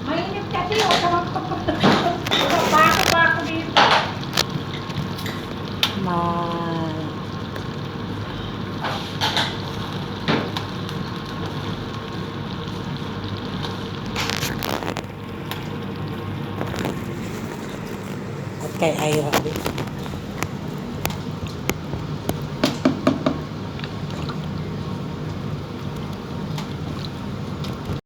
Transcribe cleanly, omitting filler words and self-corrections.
Mainit kasi, o. Bako dito. At kay Ira.